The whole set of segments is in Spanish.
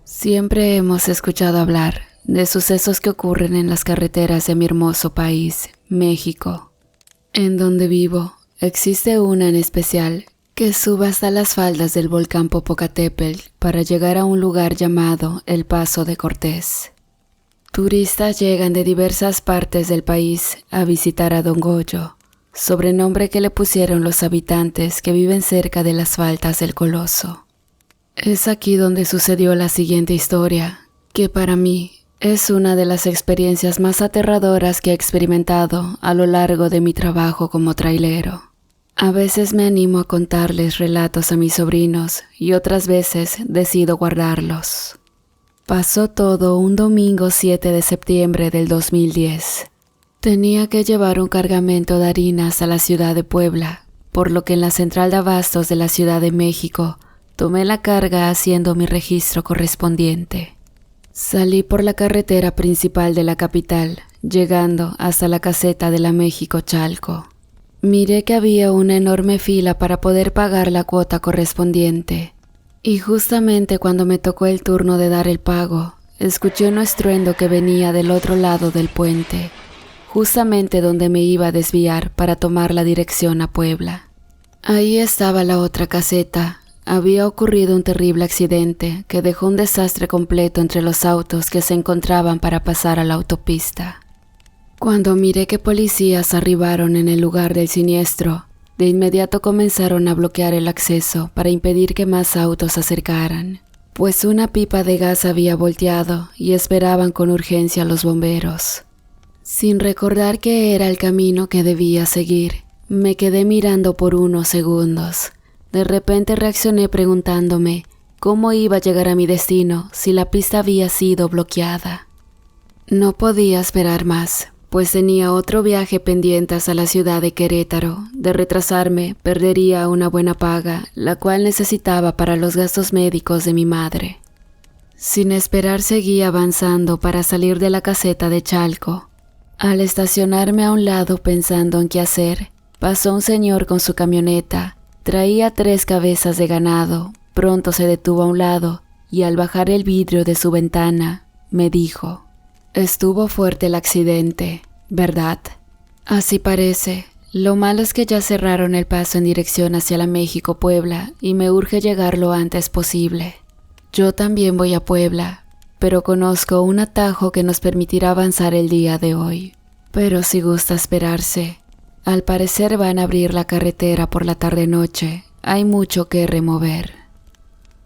Siempre hemos escuchado hablar de sucesos que ocurren en las carreteras de mi hermoso país, México. En donde vivo, existe una en especial que sube hasta las faldas del volcán Popocatépetl para llegar a un lugar llamado El Paso de Cortés. Turistas llegan de diversas partes del país a visitar a Don Goyo, sobrenombre que le pusieron los habitantes que viven cerca de las faldas del Coloso. Es aquí donde sucedió la siguiente historia, que para mí es una de las experiencias más aterradoras que he experimentado a lo largo de mi trabajo como trailero. A veces me animo a contarles relatos a mis sobrinos y otras veces decido guardarlos. Pasó todo un domingo 7 de septiembre del 2010. Tenía que llevar un cargamento de harinas a la ciudad de Puebla, por lo que en la central de abastos de la Ciudad de México tomé la carga haciendo mi registro correspondiente. Salí por la carretera principal de la capital, llegando hasta la caseta de la México-Chalco. Miré que había una enorme fila para poder pagar la cuota correspondiente, y justamente cuando me tocó el turno de dar el pago, escuché un estruendo que venía del otro lado del puente, justamente donde me iba a desviar para tomar la dirección a Puebla. Ahí estaba la otra caseta. Había ocurrido un terrible accidente que dejó un desastre completo entre los autos que se encontraban para pasar a la autopista. Cuando miré que policías arribaron en el lugar del siniestro, de inmediato comenzaron a bloquear el acceso para impedir que más autos se acercaran, pues una pipa de gas había volteado y esperaban con urgencia a los bomberos. Sin recordar qué era el camino que debía seguir, me quedé mirando por unos segundos. De repente reaccioné preguntándome cómo iba a llegar a mi destino si la pista había sido bloqueada. No podía esperar más, pues tenía otro viaje pendiente hasta la ciudad de Querétaro. De retrasarme, perdería una buena paga, la cual necesitaba para los gastos médicos de mi madre. Sin esperar seguí avanzando para salir de la caseta de Chalco. Al estacionarme a un lado pensando en qué hacer, pasó un señor con su camioneta. Traía 3 cabezas de ganado. Pronto se detuvo a un lado y al bajar el vidrio de su ventana, me dijo: «Estuvo fuerte el accidente, ¿verdad?» «Así parece. Lo malo es que ya cerraron el paso en dirección hacia la México-Puebla y me urge llegar lo antes posible. Yo también voy a Puebla, pero conozco un atajo que nos permitirá avanzar el día de hoy. Pero si gusta esperarse, al parecer van a abrir la carretera por la tarde-noche. Hay mucho que remover».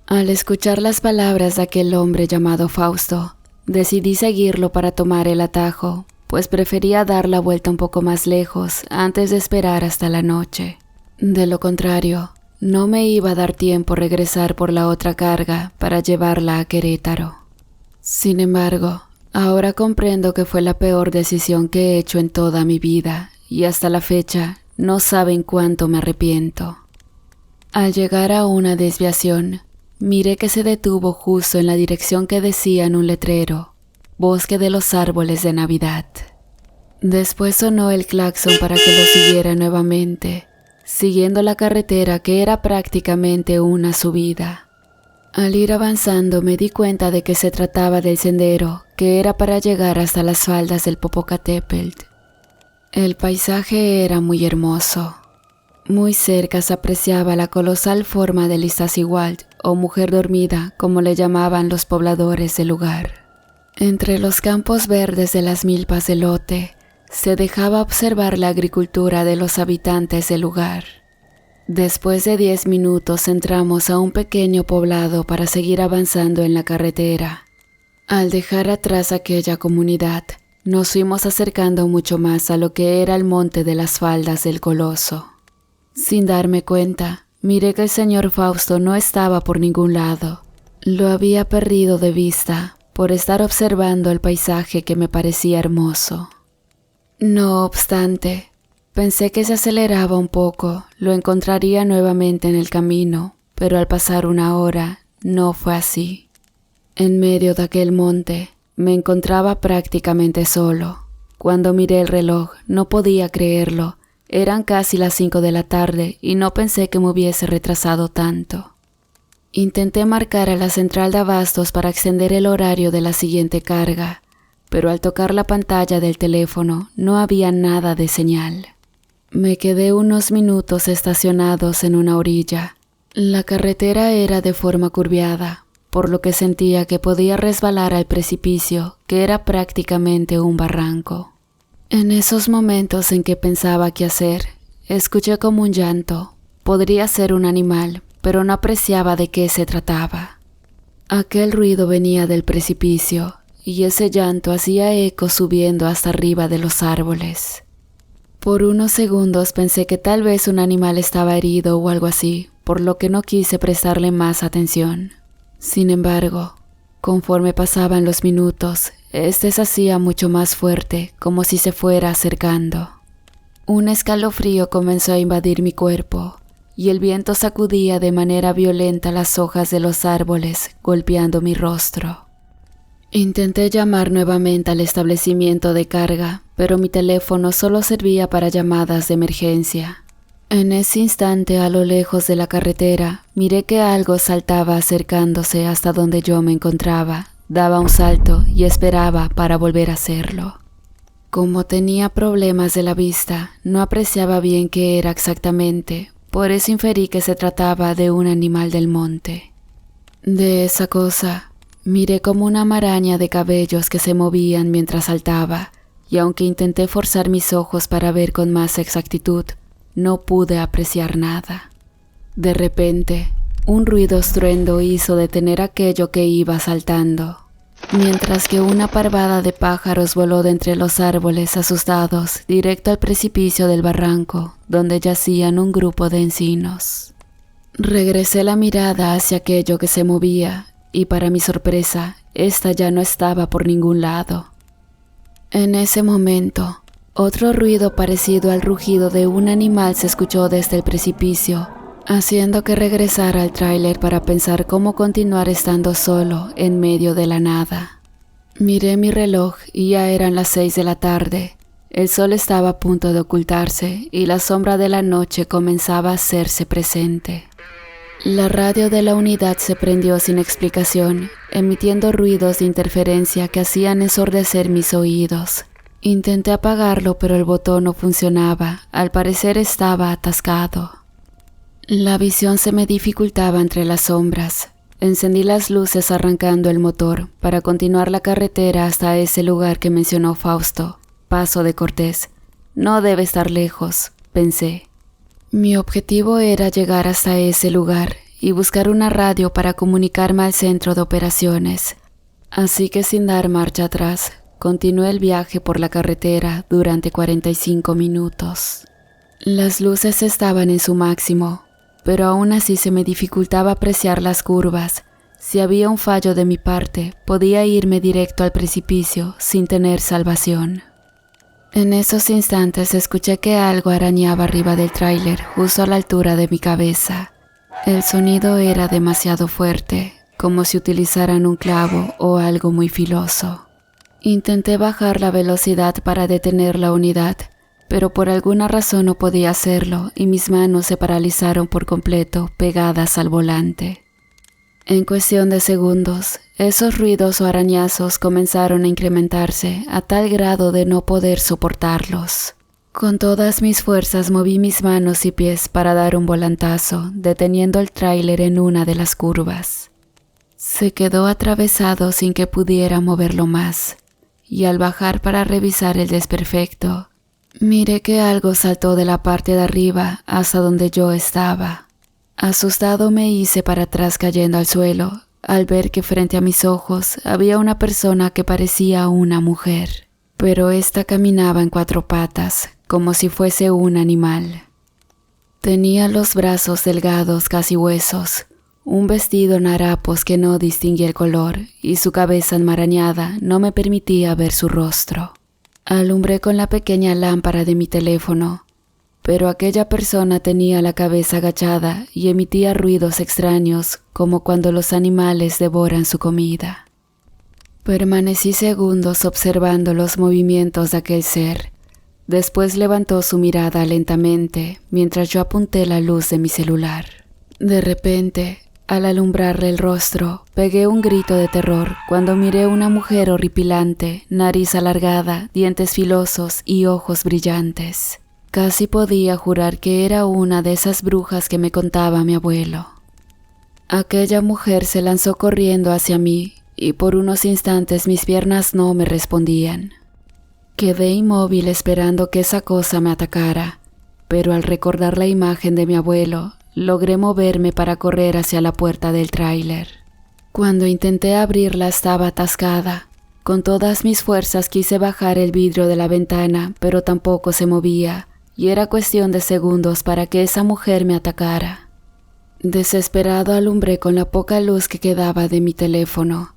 Al escuchar las palabras de aquel hombre llamado Fausto, decidí seguirlo para tomar el atajo, pues prefería dar la vuelta un poco más lejos antes de esperar hasta la noche. De lo contrario, no me iba a dar tiempo regresar por la otra carga para llevarla a Querétaro. Sin embargo, ahora comprendo que fue la peor decisión que he hecho en toda mi vida, y hasta la fecha no saben cuánto me arrepiento. Al llegar a una desviación, miré que se detuvo justo en la dirección que decía en un letrero: Bosque de los Árboles de Navidad. Después sonó el claxon para que lo siguiera nuevamente, siguiendo la carretera que era prácticamente una subida. Al ir avanzando me di cuenta de que se trataba del sendero que era para llegar hasta las faldas del Popocatépetl. El paisaje era muy hermoso. Muy cerca se apreciaba la colosal forma del Iztaccíhuatl, o mujer dormida, como le llamaban los pobladores del lugar. Entre los campos verdes de las milpas de elote, se dejaba observar la agricultura de los habitantes del lugar. Después de 10 minutos entramos a un pequeño poblado para seguir avanzando en la carretera. Al dejar atrás aquella comunidad, nos fuimos acercando mucho más a lo que era el monte de las faldas del Coloso. Sin darme cuenta, miré que el señor Fausto no estaba por ningún lado. Lo había perdido de vista por estar observando el paisaje que me parecía hermoso. No obstante, pensé que si aceleraba un poco, lo encontraría nuevamente en el camino, pero al pasar 1 hora, no fue así. En medio de aquel monte, me encontraba prácticamente solo. Cuando miré el reloj, no podía creerlo. Eran casi las 5 de la tarde y no pensé que me hubiese retrasado tanto. Intenté marcar a la central de abastos para extender el horario de la siguiente carga, pero al tocar la pantalla del teléfono no había nada de señal. Me quedé unos minutos estacionados en una orilla. La carretera era de forma curviada, por lo que sentía que podía resbalar al precipicio, que era prácticamente un barranco. En esos momentos en que pensaba qué hacer, escuché como un llanto. Podría ser un animal, pero no apreciaba de qué se trataba. Aquel ruido venía del precipicio, y ese llanto hacía eco subiendo hasta arriba de los árboles. Por unos segundos pensé que tal vez un animal estaba herido o algo así, por lo que no quise prestarle más atención. Sin embargo, conforme pasaban los minutos, este se hacía mucho más fuerte, como si se fuera acercando. Un escalofrío comenzó a invadir mi cuerpo, y el viento sacudía de manera violenta las hojas de los árboles, golpeando mi rostro. Intenté llamar nuevamente al establecimiento de carga, pero mi teléfono solo servía para llamadas de emergencia. En ese instante, a lo lejos de la carretera, miré que algo saltaba acercándose hasta donde yo me encontraba, daba un salto y esperaba para volver a hacerlo. Como tenía problemas de la vista, no apreciaba bien qué era exactamente, por eso inferí que se trataba de un animal del monte. De esa cosa, miré como una maraña de cabellos que se movían mientras saltaba, y aunque intenté forzar mis ojos para ver con más exactitud, no pude apreciar nada. De repente, un ruido estruendo hizo detener aquello que iba saltando, mientras que una parvada de pájaros voló de entre los árboles asustados directo al precipicio del barranco, donde yacían un grupo de encinos. Regresé la mirada hacia aquello que se movía, y para mi sorpresa, ésta ya no estaba por ningún lado. En ese momento, otro ruido parecido al rugido de un animal se escuchó desde el precipicio, haciendo que regresara al tráiler para pensar cómo continuar estando solo en medio de la nada. Miré mi reloj y ya eran las 6 de la tarde. El sol estaba a punto de ocultarse y la sombra de la noche comenzaba a hacerse presente. La radio de la unidad se prendió sin explicación, emitiendo ruidos de interferencia que hacían ensordecer mis oídos. Intenté apagarlo, pero el botón no funcionaba. Al parecer estaba atascado. La visión se me dificultaba entre las sombras. Encendí las luces arrancando el motor para continuar la carretera hasta ese lugar que mencionó Fausto, Paso de Cortés. No debe estar lejos, pensé. Mi objetivo era llegar hasta ese lugar y buscar una radio para comunicarme al centro de operaciones. Así que sin dar marcha atrás, continué el viaje por la carretera durante 45 minutos. Las luces estaban en su máximo, pero aún así se me dificultaba apreciar las curvas. Si había un fallo de mi parte, podía irme directo al precipicio sin tener salvación. En esos instantes escuché que algo arañaba arriba del tráiler, justo a la altura de mi cabeza. El sonido era demasiado fuerte, como si utilizaran un clavo o algo muy filoso. Intenté bajar la velocidad para detener la unidad, pero por alguna razón no podía hacerlo y mis manos se paralizaron por completo, pegadas al volante. En cuestión de segundos, esos ruidos o arañazos comenzaron a incrementarse a tal grado de no poder soportarlos. Con todas mis fuerzas moví mis manos y pies para dar un volantazo, deteniendo el tráiler en una de las curvas. Se quedó atravesado sin que pudiera moverlo más, y al bajar para revisar el desperfecto, miré que algo saltó de la parte de arriba hasta donde yo estaba. Asustado me hice para atrás cayendo al suelo, al ver que frente a mis ojos había una persona que parecía una mujer, pero ésta caminaba en 4 patas, como si fuese un animal. Tenía los brazos delgados, casi huesos, un vestido en harapos que no distinguía el color, y su cabeza enmarañada no me permitía ver su rostro. Alumbré con la pequeña lámpara de mi teléfono, pero aquella persona tenía la cabeza agachada y emitía ruidos extraños como cuando los animales devoran su comida. Permanecí segundos observando los movimientos de aquel ser. Después levantó su mirada lentamente mientras yo apunté la luz de mi celular. De repente, Al alumbrarle el rostro, pegué un grito de terror cuando miré una mujer horripilante, nariz alargada, dientes filosos y ojos brillantes. Casi podía jurar que era una de esas brujas que me contaba mi abuelo. Aquella mujer se lanzó corriendo hacia mí y por unos instantes mis piernas no me respondían. Quedé inmóvil esperando que esa cosa me atacara, pero al recordar la imagen de mi abuelo, logré moverme para correr hacia la puerta del tráiler. Cuando intenté abrirla estaba atascada. Con todas mis fuerzas quise bajar el vidrio de la ventana, pero tampoco se movía, y era cuestión de segundos para que esa mujer me atacara. Desesperado alumbré con la poca luz que quedaba de mi teléfono.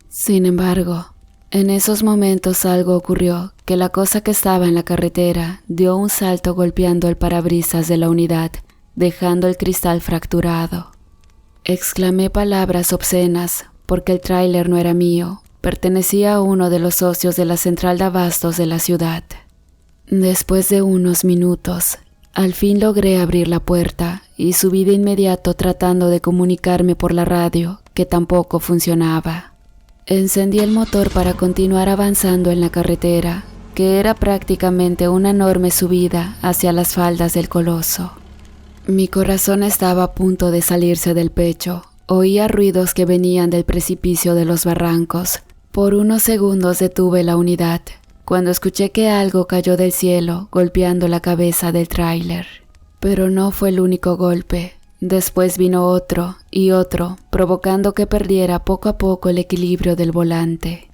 Sin embargo, en esos momentos algo ocurrió, que la cosa que estaba en la carretera dio un salto golpeando el parabrisas de la unidad, dejando el cristal fracturado. Exclamé palabras obscenas, porque el tráiler no era mío, pertenecía a uno de los socios de la central de abastos de la ciudad. Después de unos minutos, al fin logré abrir la puerta y subí de inmediato tratando de comunicarme por la radio, que tampoco funcionaba. Encendí el motor para continuar avanzando en la carretera, que era prácticamente una enorme subida hacia las faldas del Coloso. Mi corazón estaba a punto de salirse del pecho. Oía ruidos que venían del precipicio de los barrancos. Por unos segundos detuve la unidad, cuando escuché que algo cayó del cielo golpeando la cabeza del tráiler. Pero no fue el único golpe. Después vino otro y otro, provocando que perdiera poco a poco el equilibrio del volante.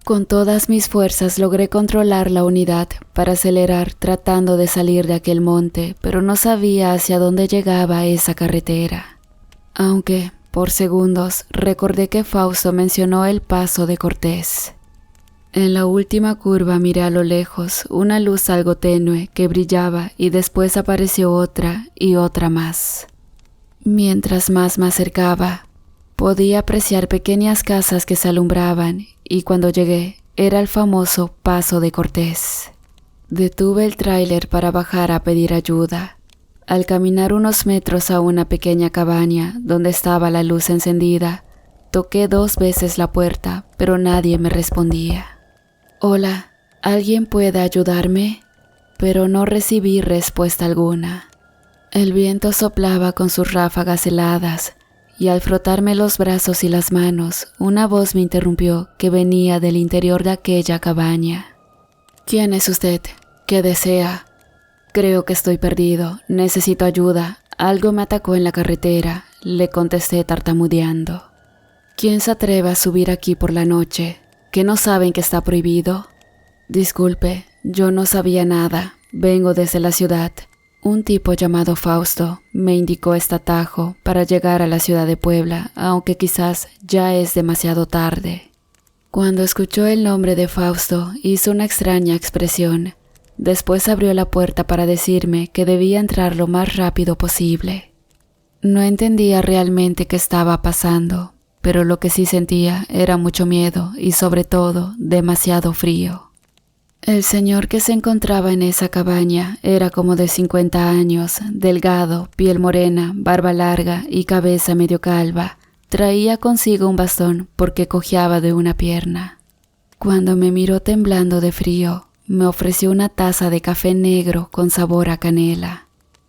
Con todas mis fuerzas logré controlar la unidad para acelerar tratando de salir de aquel monte, pero no sabía hacia dónde llegaba esa carretera. Aunque, por segundos, recordé que Fausto mencionó el paso de Cortés. En la última curva miré a lo lejos una luz algo tenue que brillaba y después apareció otra y otra más. Mientras más me acercaba, podía apreciar pequeñas casas que se alumbraban y cuando llegué era el famoso Paso de Cortés. Detuve el tráiler para bajar a pedir ayuda. Al caminar unos metros a una pequeña cabaña donde estaba la luz encendida, toqué 2 veces la puerta, pero nadie me respondía. «Hola, ¿alguien puede ayudarme?» Pero no recibí respuesta alguna. El viento soplaba con sus ráfagas heladas, y al frotarme los brazos y las manos, una voz me interrumpió que venía del interior de aquella cabaña. «¿Quién es usted? ¿Qué desea?» «Creo que estoy perdido. Necesito ayuda. Algo me atacó en la carretera», le contesté tartamudeando. «¿Quién se atreve a subir aquí por la noche? ¿Que no saben que está prohibido?» «Disculpe, yo no sabía nada. Vengo desde la ciudad. Un tipo llamado Fausto me indicó este atajo para llegar a la ciudad de Puebla, aunque quizás ya es demasiado tarde». Cuando escuchó el nombre de Fausto, hizo una extraña expresión. Después abrió la puerta para decirme que debía entrar lo más rápido posible. No entendía realmente qué estaba pasando, pero lo que sí sentía era mucho miedo y sobre todo demasiado frío. El señor que se encontraba en esa cabaña era como de 50 años, delgado, piel morena, barba larga y cabeza medio calva. Traía consigo un bastón porque cojeaba de una pierna. Cuando me miró temblando de frío, me ofreció una taza de café negro con sabor a canela.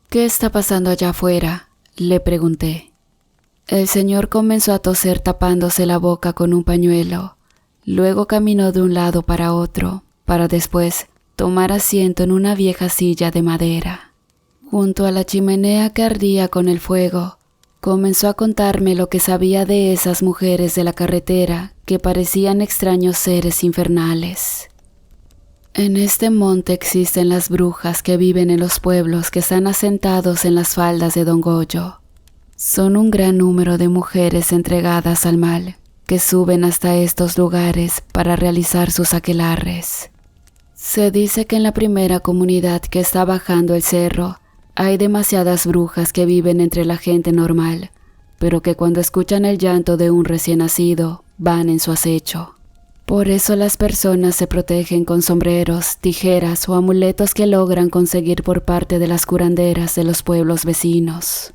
«¿Qué está pasando allá afuera?», le pregunté. El señor comenzó a toser tapándose la boca con un pañuelo. Luego caminó de un lado para otro, para después tomar asiento en una vieja silla de madera. Junto a la chimenea que ardía con el fuego, comenzó a contarme lo que sabía de esas mujeres de la carretera que parecían extraños seres infernales. «En este monte existen las brujas que viven en los pueblos que están asentados en las faldas de Don Goyo. Son un gran número de mujeres entregadas al mal que suben hasta estos lugares para realizar sus aquelarres. Se dice que en la primera comunidad que está bajando el cerro hay demasiadas brujas que viven entre la gente normal, pero que cuando escuchan el llanto de un recién nacido van en su acecho. Por eso las personas se protegen con sombreros, tijeras o amuletos que logran conseguir por parte de las curanderas de los pueblos vecinos».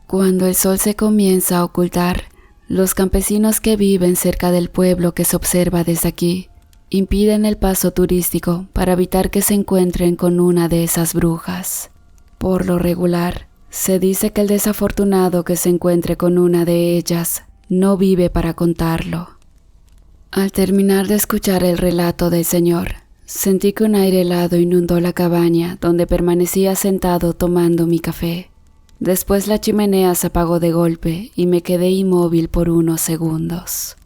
Cuando el sol se comienza a ocultar, los campesinos que viven cerca del pueblo que se observa desde aquí impiden el paso turístico para evitar que se encuentren con una de esas brujas. Por lo regular, se dice que el desafortunado que se encuentre con una de ellas no vive para contarlo. Al terminar de escuchar el relato del señor, sentí que un aire helado inundó la cabaña donde permanecía sentado tomando mi café. Después la chimenea se apagó de golpe y me quedé inmóvil por unos segundos.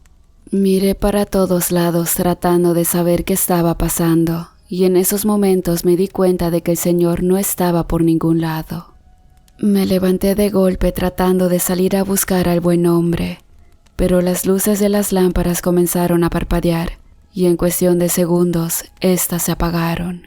Miré para todos lados tratando de saber qué estaba pasando, y en esos momentos me di cuenta de que el señor no estaba por ningún lado. Me levanté de golpe tratando de salir a buscar al buen hombre, pero las luces de las lámparas comenzaron a parpadear y en cuestión de segundos éstas se apagaron.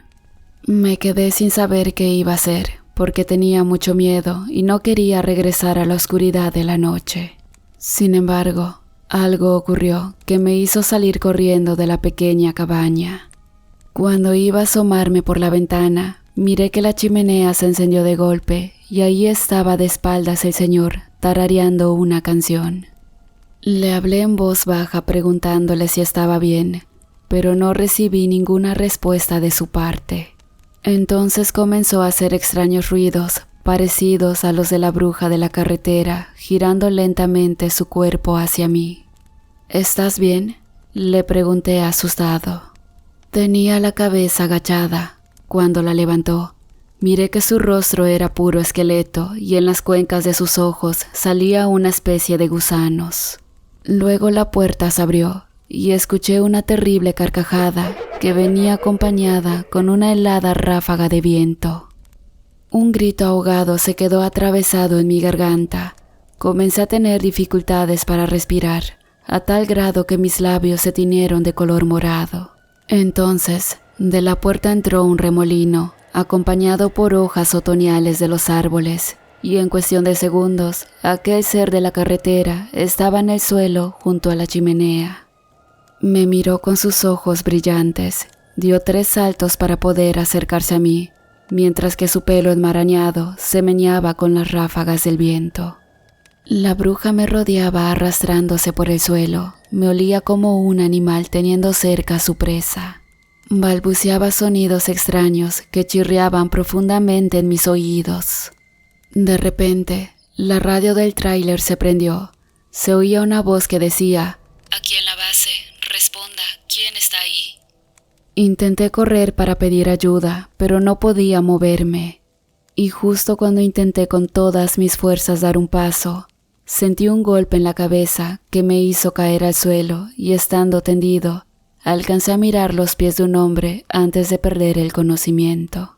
Me quedé sin saber qué iba a hacer porque tenía mucho miedo y no quería regresar a la oscuridad de la noche. Sin embargo, algo ocurrió que me hizo salir corriendo de la pequeña cabaña. Cuando iba a asomarme por la ventana, miré que la chimenea se encendió de golpe y ahí estaba de espaldas el señor tarareando una canción. Le hablé en voz baja preguntándole si estaba bien, pero no recibí ninguna respuesta de su parte. Entonces comenzó a hacer extraños ruidos, parecidos a los de la bruja de la carretera, girando lentamente su cuerpo hacia mí. ¿Estás bien?, le pregunté asustado. Tenía la cabeza agachada. Cuando la levantó, miré que su rostro era puro esqueleto y en las cuencas de sus ojos salía una especie de gusanos. Luego la puerta se abrió y escuché una terrible carcajada que venía acompañada con una helada ráfaga de viento. Un grito ahogado se quedó atravesado en mi garganta. Comencé a tener dificultades para respirar, a tal grado que mis labios se tiñeron de color morado. Entonces, de la puerta entró un remolino, acompañado por hojas otoñales de los árboles, y en cuestión de segundos, aquel ser de la carretera estaba en el suelo junto a la chimenea. Me miró con sus ojos brillantes, dio 3 saltos para poder acercarse a mí, mientras que su pelo enmarañado se meneaba con las ráfagas del viento. La bruja me rodeaba arrastrándose por el suelo, me olía como un animal teniendo cerca a su presa. Balbuceaba sonidos extraños que chirriaban profundamente en mis oídos. De repente, la radio del tráiler se prendió. Se oía una voz que decía: «Aquí en la base, responda, ¿quién está ahí?». Intenté correr para pedir ayuda, pero no podía moverme. Y justo cuando intenté con todas mis fuerzas dar un paso, sentí un golpe en la cabeza que me hizo caer al suelo y estando tendido, alcancé a mirar los pies de un hombre antes de perder el conocimiento.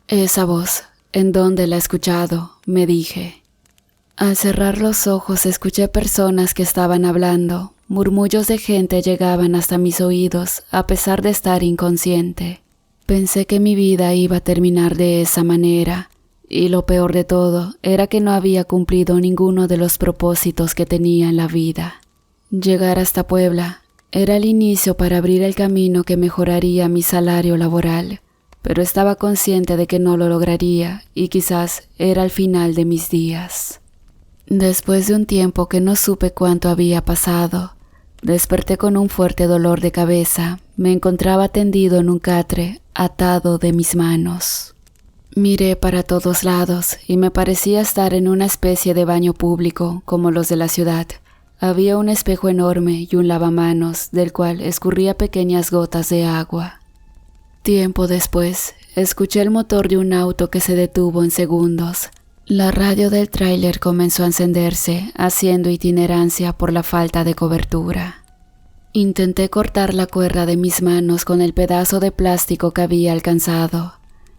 Esa voz, ¿en dónde la he escuchado?, me dije. Al cerrar los ojos escuché personas que estaban hablando. Murmullos de gente llegaban hasta mis oídos a pesar de estar inconsciente. Pensé que mi vida iba a terminar de esa manera, y lo peor de todo era que no había cumplido ninguno de los propósitos que tenía en la vida. Llegar hasta Puebla era el inicio para abrir el camino que mejoraría mi salario laboral, pero estaba consciente de que no lo lograría y quizás era el final de mis días. Después de un tiempo que no supe cuánto había pasado, desperté con un fuerte dolor de cabeza. Me encontraba tendido en un catre, atado de mis manos. Miré para todos lados y me parecía estar en una especie de baño público como los de la ciudad. Había un espejo enorme y un lavamanos del cual escurría pequeñas gotas de agua. Tiempo después, escuché el motor de un auto que se detuvo en segundos. La radio del tráiler comenzó a encenderse, haciendo itinerancia por la falta de cobertura. Intenté cortar la cuerda de mis manos con el pedazo de plástico que había alcanzado,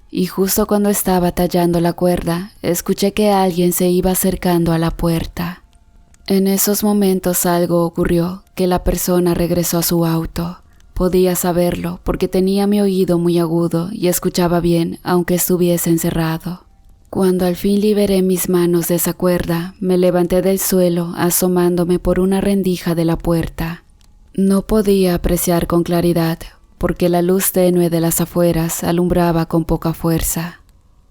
y justo cuando estaba tallando la cuerda, escuché que alguien se iba acercando a la puerta. En esos momentos algo ocurrió, que la persona regresó a su auto. Podía saberlo porque tenía mi oído muy agudo y escuchaba bien aunque estuviese encerrado. Cuando al fin liberé mis manos de esa cuerda, me levanté del suelo asomándome por una rendija de la puerta. No podía apreciar con claridad porque la luz tenue de las afueras alumbraba con poca fuerza.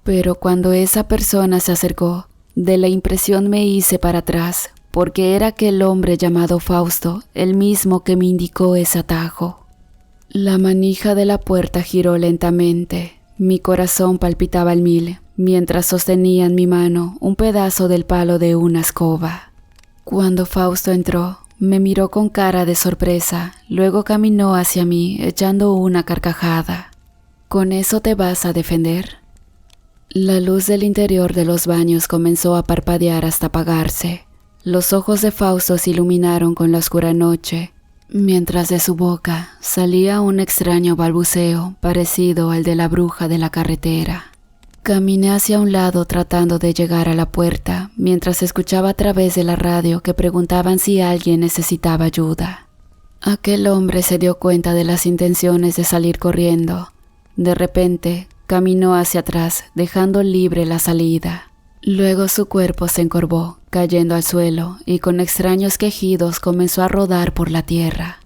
Pero cuando esa persona se acercó, De la impresión me hice para atrás, porque era aquel hombre llamado Fausto, el mismo que me indicó ese atajo. La manija de la puerta giró lentamente. Mi corazón palpitaba al mil, mientras sostenía en mi mano un pedazo del palo de una escoba. Cuando Fausto entró, me miró con cara de sorpresa, luego caminó hacia mí echando una carcajada. ¿Con eso te vas a defender? La luz del interior de los baños comenzó a parpadear hasta apagarse. Los ojos de Fausto se iluminaron con la oscura noche, mientras de su boca salía un extraño balbuceo parecido al de la bruja de la carretera. Caminé hacia un lado tratando de llegar a la puerta, mientras escuchaba a través de la radio que preguntaban si alguien necesitaba ayuda. Aquel hombre se dio cuenta de las intenciones de salir corriendo. De repente, caminó hacia atrás, dejando libre la salida. Luego su cuerpo se encorvó, cayendo al suelo, y con extraños quejidos comenzó a rodar por la tierra.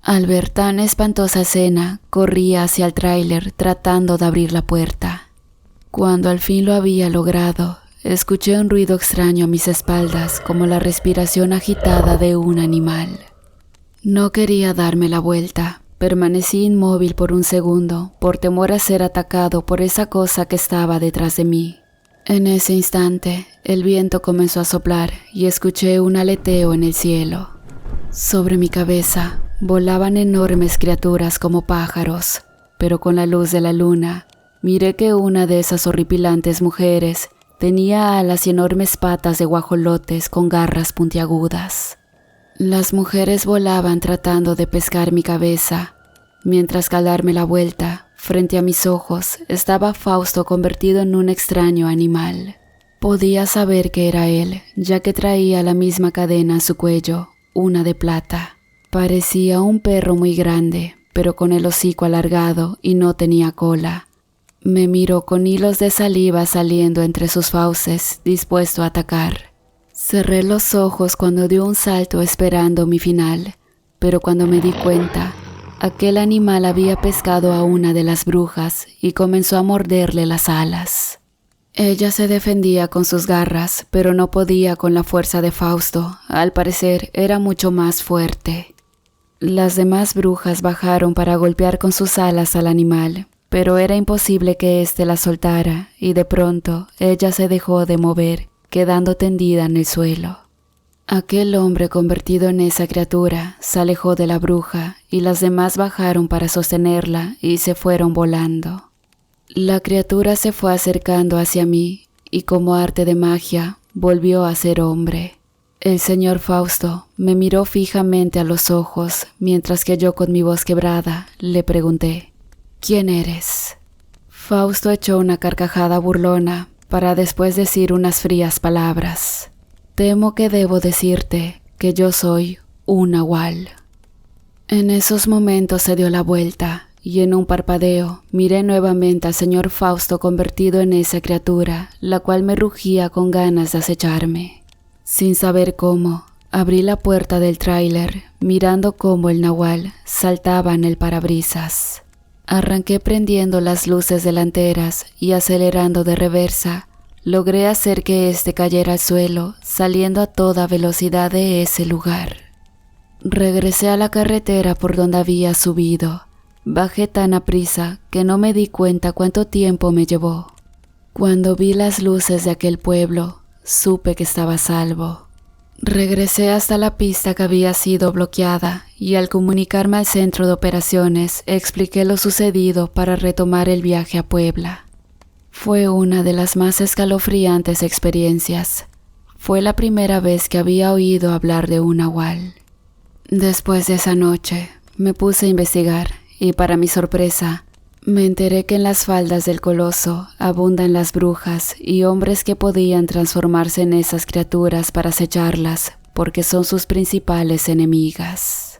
Al ver tan espantosa escena, corría hacia el tráiler tratando de abrir la puerta. Cuando al fin lo había logrado, escuché un ruido extraño a mis espaldas, como la respiración agitada de un animal. No quería darme la vuelta. Permanecí inmóvil por un segundo, por temor a ser atacado por esa cosa que estaba detrás de mí. En ese instante, el viento comenzó a soplar y escuché un aleteo en el cielo. Sobre mi cabeza volaban enormes criaturas como pájaros, pero con la luz de la luna, miré que una de esas horripilantes mujeres tenía alas y enormes patas de guajolotes con garras puntiagudas. Las mujeres volaban tratando de pescar mi cabeza, mientras que al darme la vuelta, frente a mis ojos, estaba Fausto convertido en un extraño animal. Podía saber que era él, ya que traía la misma cadena en su cuello, una de plata. Parecía un perro muy grande, pero con el hocico alargado y no tenía cola. Me miró con hilos de saliva saliendo entre sus fauces, dispuesto a atacar. Cerré los ojos cuando dio un salto esperando mi final, pero cuando me di cuenta, aquel animal había pescado a una de las brujas y comenzó a morderle las alas. Ella se defendía con sus garras, pero no podía con la fuerza de Fausto. Al parecer era mucho más fuerte. Las demás brujas bajaron para golpear con sus alas al animal, pero era imposible que éste la soltara, y de pronto ella se dejó de mover, quedando tendida en el suelo. Aquel hombre convertido en esa criatura se alejó de la bruja y las demás bajaron para sostenerla y se fueron volando. La criatura se fue acercando hacia mí y como arte de magia volvió a ser hombre. El señor Fausto me miró fijamente a los ojos mientras que yo con mi voz quebrada le pregunté: ¿Quién eres? Fausto echó una carcajada burlona para después decir unas frías palabras. Temo que debo decirte que yo soy un nahual. En esos momentos se dio la vuelta y en un parpadeo miré nuevamente al señor Fausto convertido en esa criatura, la cual me rugía con ganas de acecharme. Sin saber cómo, abrí la puerta del tráiler, mirando cómo el nahual saltaba en el parabrisas. Arranqué prendiendo las luces delanteras y acelerando de reversa, logré hacer que éste cayera al suelo, saliendo a toda velocidad de ese lugar. Regresé a la carretera por donde había subido. Bajé tan aprisa que no me di cuenta cuánto tiempo me llevó. Cuando vi las luces de aquel pueblo, supe que estaba a salvo. Regresé hasta la pista que había sido bloqueada y al comunicarme al centro de operaciones expliqué lo sucedido para retomar el viaje a Puebla. Fue una de las más escalofriantes experiencias. Fue la primera vez que había oído hablar de un nahual. Después de esa noche, me puse a investigar y para mi sorpresa, me enteré que en las faldas del Coloso abundan las brujas y hombres que podían transformarse en esas criaturas para acecharlas porque son sus principales enemigas.